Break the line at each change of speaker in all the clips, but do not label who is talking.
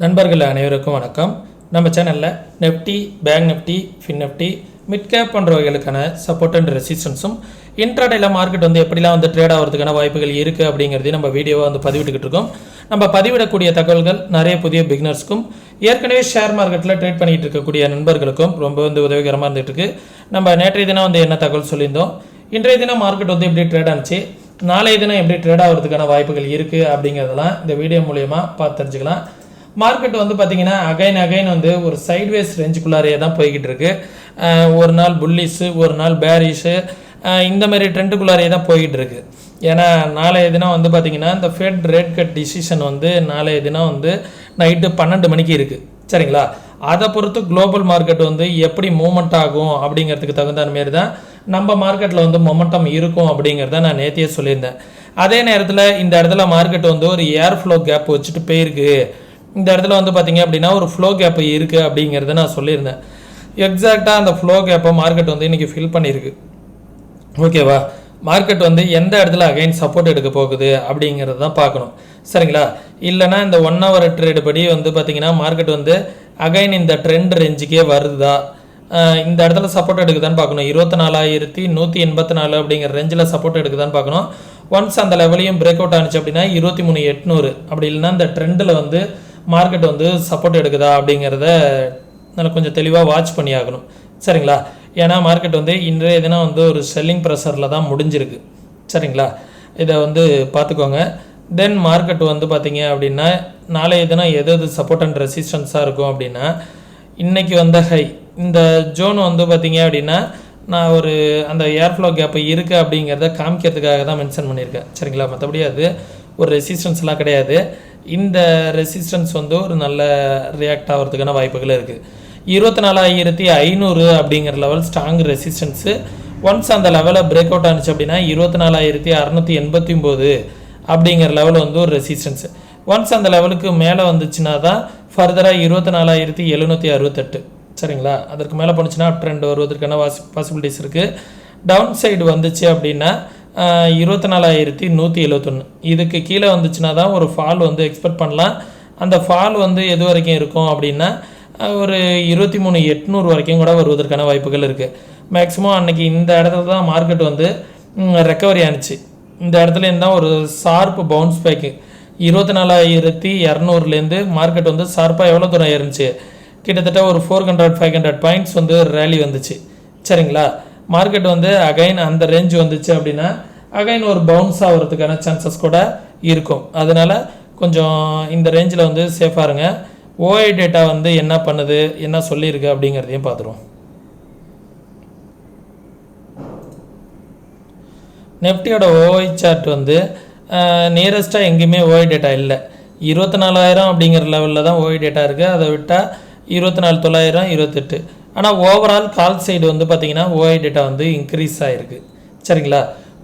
நண்பர்கள் அனைவருக்கும் வணக்கம். நம்ம சேனலில் Nifty, bank Nifty, fin Nifty, mid cap போன்ற வகைகளுக்கான சப்போர்ட் அண்ட் ரெசிஸ்டன்ஸும் இன்ட்ராடேல மார்க்கெட் எப்படிலாம் ட்ரேட் ஆகிறதுக்கான வாய்ப்புகள் இருக்குது அப்படிங்கிறதையும் நம்ம வீடியோவை பதிவிட்டுக்கிட்டு இருக்கோம். நம்ம பதிவிடக்கூடிய தகவல்கள் நிறைய புதிய பிகினர்ஸ்க்கும் ஏற்கனவே ஷேர் மார்க்கெட்டில் ட்ரேட் பண்ணிட்டு இருக்கக்கூடிய நண்பர்களுக்கும் ரொம்ப உதவிகரமாக இருந்துகிட்டு இருக்கு. நம்ம நேற்றைய தினம் என்ன தகவல் சொல்லியிருந்தோம், இன்றைய தினம் மார்க்கெட் எப்படி ட்ரேட் ஆனிச்சு, நாளைய தினம் எப்படி ட்ரேட் ஆகிறதுக்கான வாய்ப்புகள் இருக்குது அப்படிங்கிறதெல்லாம் இந்த வீடியோ மூலயமா பார்த்து தெரிஞ்சுக்கலாம். மார்க்கெட் பார்த்தீங்கன்னா அகைன் ஒரு சைட்வேஸ் ரேஞ்சுக்குள்ளாரையே தான் போய்கிட்டு இருக்கு. ஒரு நாள் புல்லிஸு, ஒரு நாள் பேரிஷு, இந்த மாதிரி ட்ரெண்டுக்குள்ளாரையே தான் போய்கிட்டு இருக்கு. ஏன்னா நாளைய தினம் பார்த்தீங்கன்னா இந்த ஃபெட் ரேட் கட் டிசிஷன் நாளைய தினம் நைட்டு 12 மணிக்கு இருக்குது. சரிங்களா? அதை பொறுத்து குளோபல் மார்க்கெட் எப்படி மூவ்மெண்ட் ஆகும் அப்படிங்கிறதுக்கு தகுந்த மாரி தான் நம்ம மார்க்கெட்டில் மொமெண்டம் இருக்கும் அப்படிங்கிறத நான் நேற்றையே சொல்லியிருந்தேன். அதே நேரத்தில் இந்த இடத்துல மார்க்கெட் ஒரு ஏர் ஃப்ளோ கேப் வச்சுட்டு போயிருக்கு. இந்த இடத்துல பார்த்தீங்க அப்படின்னா ஒரு ஃப்ளோ கேப் இருக்குது அப்படிங்கிறத நான் சொல்லியிருந்தேன். எக்ஸாக்டாக அந்த ஃப்ளோ கேப்பை மார்க்கெட் இன்றைக்கி ஃபில் பண்ணியிருக்கு. ஓகேவா? மார்க்கெட் எந்த இடத்துல அகைன் சப்போர்ட் எடுக்க போகுது அப்படிங்கிறது தான் பார்க்கணும். சரிங்களா? இல்லைனா இந்த 1 hour ட்ரேடு படி பார்த்தீங்கன்னா மார்க்கெட் அகைன் இந்த ட்ரெண்ட் ரேஞ்சுக்கே வருதா, இந்த இடத்துல சப்போர்ட் எடுக்குதான்னு பார்க்கணும். 24,184 அப்படிங்கிற ரேஞ்சில் சப்போர்ட் எடுக்குதான்னு பார்க்கணும். ஒன்ஸ் அந்த லெவலையும் பிரேக் அவுட் ஆனிச்சு அப்படின்னா 23,800 அப்படி இல்லைன்னா இந்த ட்ரெண்டில் மார்க்கெட் சப்போர்ட் எடுக்குதா அப்படிங்கிறத நல்லா கொஞ்சம் தெளிவாக வாட்ச் பண்ணி ஆகணும். சரிங்களா? ஏன்னா மார்க்கெட் இன்றைய தினம் ஒரு செல்லிங் ப்ரெஷரில் தான் முடிஞ்சிருக்கு. சரிங்களா? இதை பார்த்துக்கோங்க. தென் மார்க்கெட் பார்த்தீங்க அப்படின்னா நாளைய தினம் எது சப்போர்ட் அண்ட் ரெசிஸ்டன்ஸாக இருக்கும் அப்படின்னா, இன்றைக்கி ஹை இந்த ஜோன் பார்த்தீங்க அப்படின்னா நான் அந்த ஏர்ஃப்ளோ கேப் இருக்குது அப்படிங்கிறத காமிக்கிறதுக்காக தான் மென்ஷன் பண்ணியிருக்கேன். சரிங்களா? மற்றபடி அது ஒரு ரெசிஸ்டன்ஸ்லாம் கிடையாது. இந்த ரெசிஸ்டன்ஸ் ஒரு நல்ல ரியாக்ட் ஆகிறதுக்கான வாய்ப்புகள் இருக்குது. 24,500 அப்படிங்கிற லெவல் ஸ்ட்ராங் ரெசிஸ்டன்ஸு. ஒன்ஸ் அந்த லெவலை பிரேக் அவுட் ஆனிச்சு அப்படின்னா 24,689 அப்படிங்கிற லெவல் ஒரு ரெசிஸ்டன்ஸு. ஒன்ஸ் அந்த லெவலுக்கு மேலே வந்துச்சுன்னா தான் ஃபர்தராக 24,768. சரிங்களா? அதற்கு மேலே போணுச்சுன்னா அப் ட்ரெண்ட் வருவதற்கான பாசிபிலிட்டிஸ் இருக்குது. டவுன் சைடு வந்துச்சு அப்படின்னா 24,171. இதுக்கு கீழே வந்துச்சுன்னா தான் ஒரு ஃபால் எக்ஸ்பெக்ட் பண்ணலாம். அந்த ஃபால் எது வரைக்கும் இருக்கும் அப்படின்னா ஒரு 23,800 வரைக்கும் கூட வருவதற்கான வாய்ப்புகள் இருக்குது. மேக்ஸிமம் அன்றைக்கி இந்த இடத்துல தான் மார்க்கெட் ரெக்கவரி ஆனிச்சு. இந்த இடத்துல இருந்தால் ஒரு ஷார்ப் பவுன்ஸ் பேக்கு 24,200லேருந்து மார்க்கெட் ஷார்ப்பாக எவ்வளோ தூரம் இருந்துச்சு, கிட்டத்தட்ட ஒரு 400-500 பாயிண்ட்ஸ் ரேலி வந்துச்சு. சரிங்களா? மார்க்கெட் அகைன் அந்த ரேஞ்ச் வந்துச்சு அப்படின்னா அகைன் ஒரு பவுன்ஸ் ஆகிறதுக்கான சான்சஸ் கூட இருக்கும். அதனால் கொஞ்சம் இந்த ரேஞ்சில் சேஃபாக இருங்க. ஓஐ டேட்டா என்ன பண்ணுது, என்ன சொல்லியிருக்கு அப்படிங்கிறதையும் பார்த்துருவோம். நெஃப்டியோட ஓஐ சார்ட் நியரஸ்ட்டாக எங்கேயுமே ஓஐ டேட்டா இல்லை. 24,000 அப்படிங்கிற லெவலில் தான் ஓஐ டேட்டா இருக்குது. அதை விட்டால் 24,900, 28. ஆனால் ஓவரால் கால் சைடு பார்த்தீங்கன்னா ஓஐ டேட்டா இன்க்ரீஸ் ஆகிருக்கு. சரிங்களா?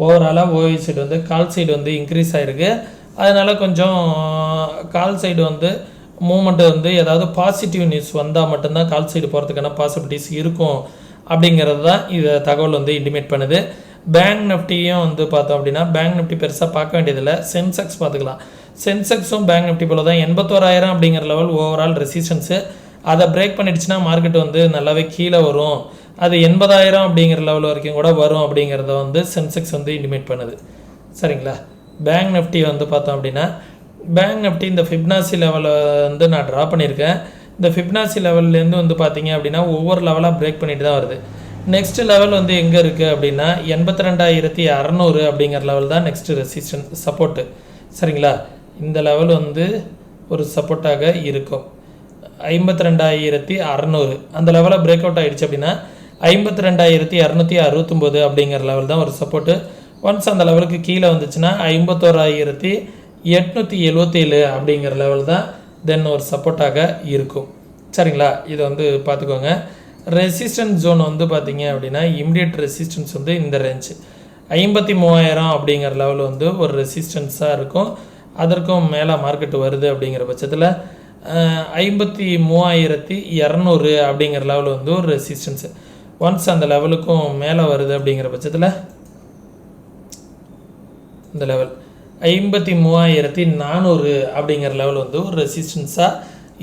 ஓவராலாக ஓஐ சைடு கால் சைடு இன்க்ரீஸ் ஆகிருக்கு. அதனால் கொஞ்சம் கால் சைடு மூமெண்ட்டு ஏதாவது பாசிட்டிவ் நியூஸ் வந்தால் மட்டும்தான் கால் சைடு போகிறதுக்கான பாசிபிலிட்டிஸ் இருக்கும் அப்படிங்கிறது தான் இதை தகவல் இன்டிமேட் பண்ணுது. பேங்க் நிஃப்டியும் பார்த்தோம் அப்படின்னா பேங்க் நிஃப்டி பெருசாக பார்க்க வேண்டியதில்லை. சென்செக்ஸ் பார்த்துக்கலாம். சென்செக்ஸும் பேங்க் நிஃப்டி போல தான் 81,000 அப்படிங்கிற லெவல் ஓவரால் ரெசிஸ்டன்ஸு. அதை பிரேக் பண்ணிடுச்சுன்னா மார்க்கெட் நல்லாவே கீழே வரும். அது 80,000 அப்படிங்கிற லெவல் வரைக்கும் கூட வரும் அப்படிங்கிறத சென்செக்ஸ் இன்டிமேட் பண்ணுது. சரிங்களா? பேங்க் நிஃப்டி பார்த்தோம் அப்படின்னா பேங்க் நிஃப்டி இந்த ஃபிப்னாசி லெவலை நான் ட்ரா பண்ணியிருக்கேன். இந்த ஃபிப்னாசி லெவல்லேருந்து பார்த்தீங்க அப்படின்னா ஒவ்வொரு லெவலாக பிரேக் பண்ணிட்டு தான் வருது. நெக்ஸ்ட் லெவல் எங்கே இருக்குது அப்படின்னா 82,600 அப்படிங்கிற லெவல் தான் நெக்ஸ்ட் ரெசிஸ்டன்ஸ் சப்போர்ட்டு. சரிங்களா? இந்த லெவல் ஒரு சப்போர்ட்டாக இருக்கும். 52,600 அந்த லெவலை பிரேக் அவுட் ஆகிடுச்சு அப்படின்னா 52,269 அப்படிங்கிற லெவல் தான் ஒரு சப்போர்ட்டு. ஒன்ஸ் அந்த லெவலுக்கு கீழே வந்துச்சுன்னா 51,877 அப்படிங்கிற லெவல் தான் தென் ஒரு சப்போர்ட்டாக இருக்கும். சரிங்களா? இதை பார்த்துக்கோங்க. ரெசிஸ்டன்ஸ் ஜோன் பார்த்தீங்க அப்படின்னா இம்மிடியட் ரெசிஸ்டன்ஸ் இந்த ரேஞ்சு 53,000 அப்படிங்கிற லெவல் ஒரு ரெசிஸ்டன்ஸாக இருக்கும். அதற்கும் மேலே மார்க்கெட் வருது அப்படிங்கிற பட்சத்தில் 53,200 அப்படிங்கிற லெவல் ஒரு ரெசிஸ்டன்ஸு. ஒன்ஸ் அந்த லெவலுக்கும் மேலே வருது அப்படிங்கிற பட்சத்தில் இந்த லெவல் 53,400 அப்படிங்கிற லெவல் ஒரு ரெசிஸ்டன்ஸாக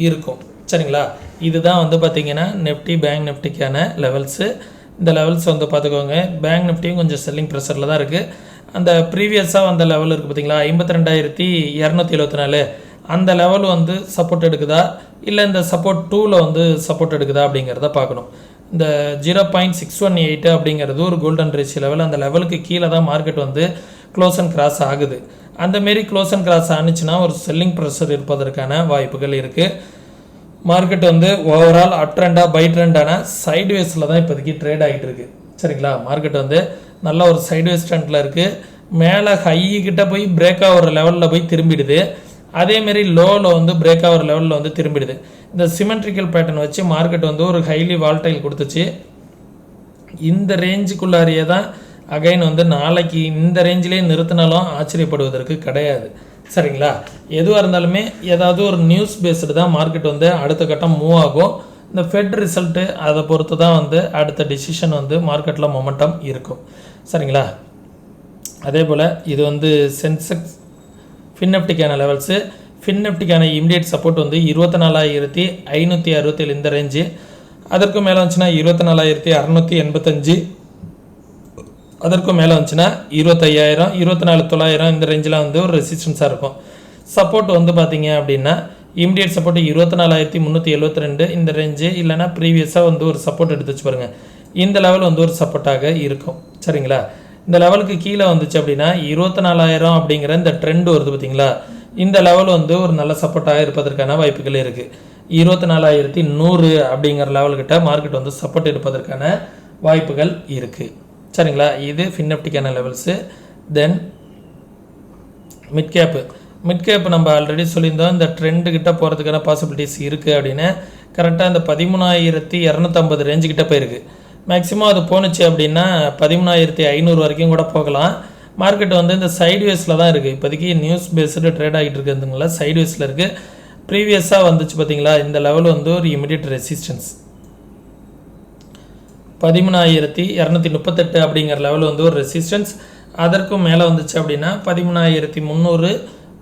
இருக்கும். சரிங்களா, இதுதான் வந்து பார்த்திங்கன்னா நிஃப்டி பேங்க் நிஃப்டிக்கான லெவல்ஸு. இந்த லெவல்ஸ் வந்து பார்த்துக்கோங்க. பேங்க் நிஃப்டியும் கொஞ்சம் செல்லிங் ப்ரெஷரில் தான் இருக்குது. அந்த ப்ரீவியஸாக வந்த லெவல் இருக்குது பார்த்தீங்களா, 52,274, அந்த லெவல் வந்து சப்போர்ட் எடுக்குதா இல்லை இந்த சப்போர்ட் 2ல் வந்து சப்போர்ட் எடுக்குதா அப்படிங்கிறத பார்க்கணும். இந்த 0.618 அப்படிங்கிறது ஒரு கோல்டன் ரேஷியோ லெவல். அந்த லெவலுக்கு கீழே தான் மார்க்கெட் வந்து க்ளோஸ் அண்ட் கிராஸ் ஆகுது. அந்தமாரி க்ளோஸ் அண்ட் கிராஸ் ஆனிச்சுன்னா ஒரு செல்லிங் ப்ரெஷர் இருப்பதற்கான வாய்ப்புகள் இருக்குது. மார்க்கெட் வந்து ஓவரால் அப் ட்ரெண்டாக பை ட்ரெண்டான சைட்வேஸில் தான் இப்போதைக்கு ட்ரேட் ஆகிட்டு இருக்கு. சரிங்களா, மார்க்கெட் வந்து நல்ல ஒரு சைட்வேஸ் ட்ரெண்டில் இருக்குது. மேலே ஹைக்கிட்ட போய் பிரேக் ஆகிற லெவலில் போய் திரும்பிடுது. அதேமாரி லோவில் வந்து பிரேக் ஆகிற லெவலில் வந்து திரும்பிடுது. இந்த சிமெட்ரிக்கல் பேட்டர்ன் வச்சு மார்க்கெட் வந்து ஒரு ஹைலி வால்டைல் கொடுத்துச்சு. இந்த ரேஞ்சுக்குள்ளாரியே தான் அகைன் வந்து நாளைக்கு இந்த ரேஞ்சிலே நிறுத்தினாலும் ஆச்சரியப்படுவதற்கு கிடையாது. சரிங்களா, எதுவாக இருந்தாலுமே ஏதாவது ஒரு நியூஸ் பேஸ்டு தான் மார்க்கெட் வந்து அடுத்த கட்டம் மூவ் ஆகும். இந்த ஃபெட் ரிசல்ட்டு அதை பொறுத்து தான் வந்து அடுத்த டிசிஷன் வந்து மார்க்கெட்டில் மொமெண்டம் இருக்கும். சரிங்களா, அதே போல் இது வந்து சென்செக்ஸ் ஃபின்னிஃப்டிக்கான லெவல்ஸு. ஃபின்னிஃப்டிக்கான இமிடியேட் சப்போர்ட் வந்து 24,567 இந்த ரேஞ்சு. அதற்கும் மேலே வந்துச்சுன்னா 24,685, அதற்கும் மேலே வந்துச்சுன்னா 25,000, 24,900 இந்த ரேஞ்சில் வந்து ஒரு ரெசிஸ்டன்ஸாக இருக்கும். சப்போர்ட் வந்து பார்த்தீங்க அப்படின்னா இமிடியேட் சப்போர்ட் 24,372 இந்த ரேஞ்சு, இல்லைனா ப்ரீவியஸாக வந்து ஒரு சப்போர்ட் எடுத்து வச்சு பாருங்கள். இந்த லெவல் வந்து ஒரு சப்போர்ட்டாக இருக்கும். சரிங்களா, இந்த லெவலுக்கு கீழே வந்துச்சு அப்படின்னா 24,000 அப்படிங்கிற இந்த ட்ரெண்ட் வருது பார்த்தீங்களா, இந்த லெவல் வந்து ஒரு நல்ல சப்போர்ட்டாக இருப்பதற்கான வாய்ப்புகள் இருக்குது. 24,100 அப்படிங்கிற லெவல்கிட்ட மார்க்கெட் வந்து சப்போர்ட் எடுப்பதற்கான வாய்ப்புகள் இருக்குது. சரிங்களா, இது ஃபின்னிஃப்டிக்கான லெவல்ஸு. தென் மிட் கேப்பு நம்ம ஆல்ரெடி சொல்லியிருந்தோம். இந்த ட்ரெண்டுக்கிட்ட போகிறதுக்கான பாசிபிலிட்டிஸ் இருக்குது அப்படின்னு. கரெக்டாக இந்த 13,250 ரேஞ்சுக்கிட்ட போயிருக்கு. மேக்ஸிமம் அது போணுச்சு அப்படின்னா 13,500 வரைக்கும் கூட போகலாம். மார்க்கெட் வந்து இந்த சைட்வேஸில் தான் இருக்குது. இப்போதைக்கு நியூஸ் பேஸ்டு ட்ரேட் ஆகிட்டு இருக்கிறதுங்களா சைட்வேஸில் இருக்குது. ப்ரீவியஸாக வந்துச்சு பார்த்தீங்களா, இந்த லெவல் வந்து ஒரு இமிடியட் ரெசிஸ்டன்ஸ் 13,238 அப்படிங்கிற லெவல் வந்து ஒரு ரெசிஸ்டன்ஸ். அதற்கும் மேலே வந்துச்சு அப்படின்னா 13,300,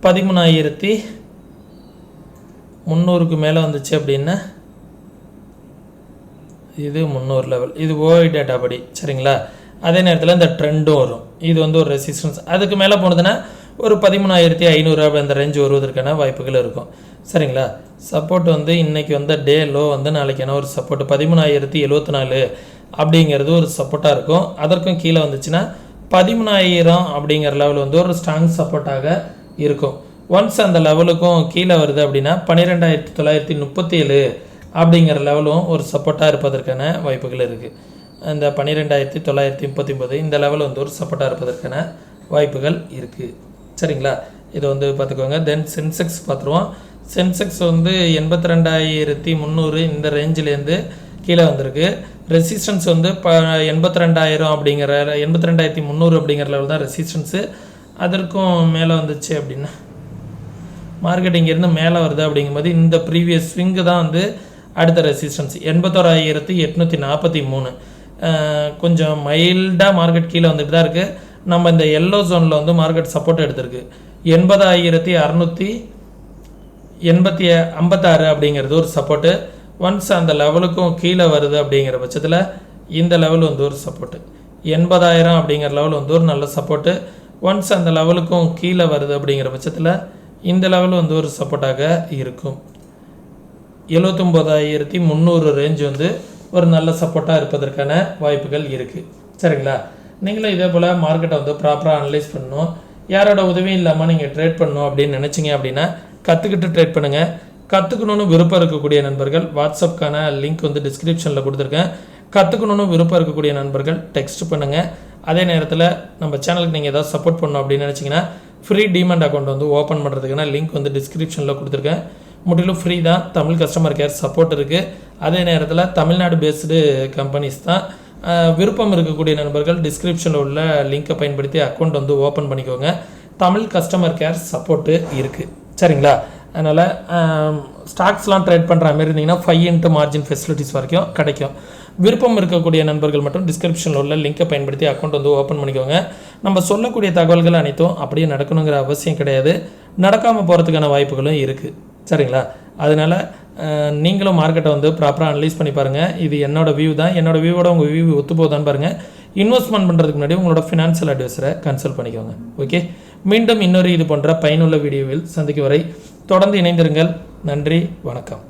13,300க்கு மேலே வந்துச்சு அப்படின்னா இது 300 லெவல், இது ஓய் டேட்டா படி. சரிங்களா, அதே நேரத்தில் இந்த ட்ரெண்டும் வரும். இது வந்து ஒரு ரெசிஸ்டன்ஸ். அதுக்கு மேலே போனதுன்னா ஒரு 13,500 அப்படி அந்த ரேஞ்சு வருவதற்கான வாய்ப்புகள் இருக்கும். சரிங்களா, சப்போர்ட் வந்து இன்றைக்கி வந்து டே லோ வந்து நாளைக்கான ஒரு சப்போர்ட் 13,074 அப்படிங்கிறது ஒரு சப்போர்ட்டாக இருக்கும். அதற்கும் கீழே வந்துச்சுன்னா 13,000 அப்படிங்கிற லெவல் வந்து ஒரு ஸ்ட்ராங் சப்போர்ட்டாக இருக்கும். ஒன்ஸ் அந்த லெவலுக்கும் கீழே வருது அப்படின்னா 12,937 அப்படிங்கிற லெவலும் ஒரு சப்போர்ட்டாக இருப்பதற்கான வாய்ப்புகள் இருக்குது. அந்த 12,939 இந்த லெவல் வந்து ஒரு சப்போர்ட்டாக இருப்பதற்கான வாய்ப்புகள் இருக்குது. சரிங்களா, இதை வந்து பார்த்துக்கோங்க. தென் சென்செக்ஸ் பார்த்துருவோம். சென்செக்ஸ் வந்து 82,300 இந்த ரேஞ்சிலேருந்து கீழே வந்திருக்கு. ரெசிஸ்டன்ஸ் வந்து 82,000 அப்படிங்கிற 82,300 அப்படிங்கிற லெவல் தான் ரெசிஸ்டன்ஸு. அதற்கும் மேலே வந்துச்சு அப்படின்னா மார்க்கெட் இங்கேருந்து மேலே வருது அப்படிங்கும்போது இந்த ப்ரீவியஸ் ஸ்விங்கு தான் வந்து அடுத்த ரெசிஸ்டன்ஸ் 81,843. கொஞ்சம் மைல்டாக மார்க்கெட் கீழே வந்துட்டு தான் இருக்குது. நம்ம இந்த எல்லோ ஜோனில் வந்து மார்க்கெட் சப்போர்ட் எடுத்திருக்கு 80,656 அப்படிங்கிறது ஒரு சப்போர்ட்டு. ஒன்ஸ் அந்த லெவலுக்கும் கீழே வருது அப்படிங்கிற பட்சத்தில் இந்த லெவல் வந்து ஒரு சப்போர்ட்டு 80,000 அப்படிங்கிற லெவல் வந்து ஒரு நல்ல சப்போர்ட்டு. ஒன்ஸ் அந்த லெவலுக்கும் கீழே வருது அப்படிங்கிற பட்சத்தில் இந்த லெவல் வந்து ஒரு சப்போர்ட்டாக இருக்கும். 79,300 ரேஞ்ச் வந்து ஒரு நல்ல சப்போர்ட்டாக இருப்பதற்கான வாய்ப்புகள் இருக்குது. சரிங்களா, நீங்களும் இதே போல் மார்க்கெட்டை வந்து ப்ராப்பராக அனலைஸ் பண்ணணும். யாரோட உதவியும் இல்லாமல் நீங்கள் ட்ரேட் பண்ணணும் அப்படின்னு நினச்சிங்க அப்படின்னா கற்றுக்கிட்டு ட்ரேட் பண்ணுங்கள். கற்றுக்கணுன்னு விருப்பம் இருக்கக்கூடிய நண்பர்கள் வாட்ஸ்அப்கான லிங்க் வந்து டிஸ்கிரிப்ஷனில் கொடுத்துருக்கேன். கற்றுக்கணுன்னு விருப்பம் இருக்கக்கூடிய நண்பர்கள் டெக்ஸ்ட் பண்ணுங்கள். அதே நேரத்தில் நம்ம சேனலுக்கு நீங்கள் ஏதாவது சப்போர்ட் பண்ணணும் அப்படின்னு நினச்சிங்கன்னா ஃப்ரீ டிமெண்ட் அக்கௌண்ட் வந்து ஓப்பன் பண்ணுறதுக்கான லிங்க் வந்து டிஸ்கிரிப்ஷனில் கொடுத்துருக்கேன். முற்றிலும் ஃப்ரீ தான். தமிழ் கஸ்டமர் கேர் சப்போர்ட் இருக்குது. அதே நேரத்தில் தமிழ்நாடு பேஸ்டு கம்பெனிஸ் தான். விருப்பம் இருக்கக்கூடிய நண்பர்கள் டிஸ்கிரிப்ஷனில் உள்ள லிங்கை பயன்படுத்தி அக்கௌண்ட் வந்து ஓப்பன் பண்ணிக்கோங்க. தமிழ் கஸ்டமர் கேர் சப்போர்ட்டு இருக்குது. சரிங்களா, அதனால் ஸ்டாக்ஸ்லாம் ட்ரேட் பண்ணுற மாதிரி இருந்தீங்கன்னா 5x மார்ஜின் ஃபெசிலிட்டிஸ் வரைக்கும் கிடைக்கும். விருப்பம் இருக்கக்கூடிய நண்பர்கள் மட்டும் டிஸ்கிரிப்ஷனில் உள்ள லிங்கை பயன்படுத்தி அக்கௌண்ட் வந்து ஓப்பன் பண்ணிக்கோங்க. நம்ம சொல்லக்கூடிய தகவல்கள் அனைத்தும் அப்படியே நடக்கணுங்கிற அவசியம் கிடையாது. நடக்காமல் போகிறதுக்கான வாய்ப்புகளும் இருக்குது. சரிங்களா? அதனால் நீங்களும் மார்க்கெட்டை வந்து ப்ராப்பராக அனலைஸ் பண்ணி பாருங்கள். இது என்னோட வியூ தான். என்னோட வியூவோட உங்கள் வியூ ஒத்து போகுதான்னு பாருங்கள். இன்வெஸ்ட்மெண்ட் பண்ணுறதுக்கு முன்னாடி உங்களோட ஃபினான்ஷியல் அட்வைசரை கன்சல்ட் பண்ணிக்கோங்க. ஓகே, மீண்டும் இன்னொரு இது போன்ற பயனுள்ள வீடியோவில் சந்திக்கும் வரை தொடர்ந்து இணைந்திருங்கள். நன்றி, வணக்கம்.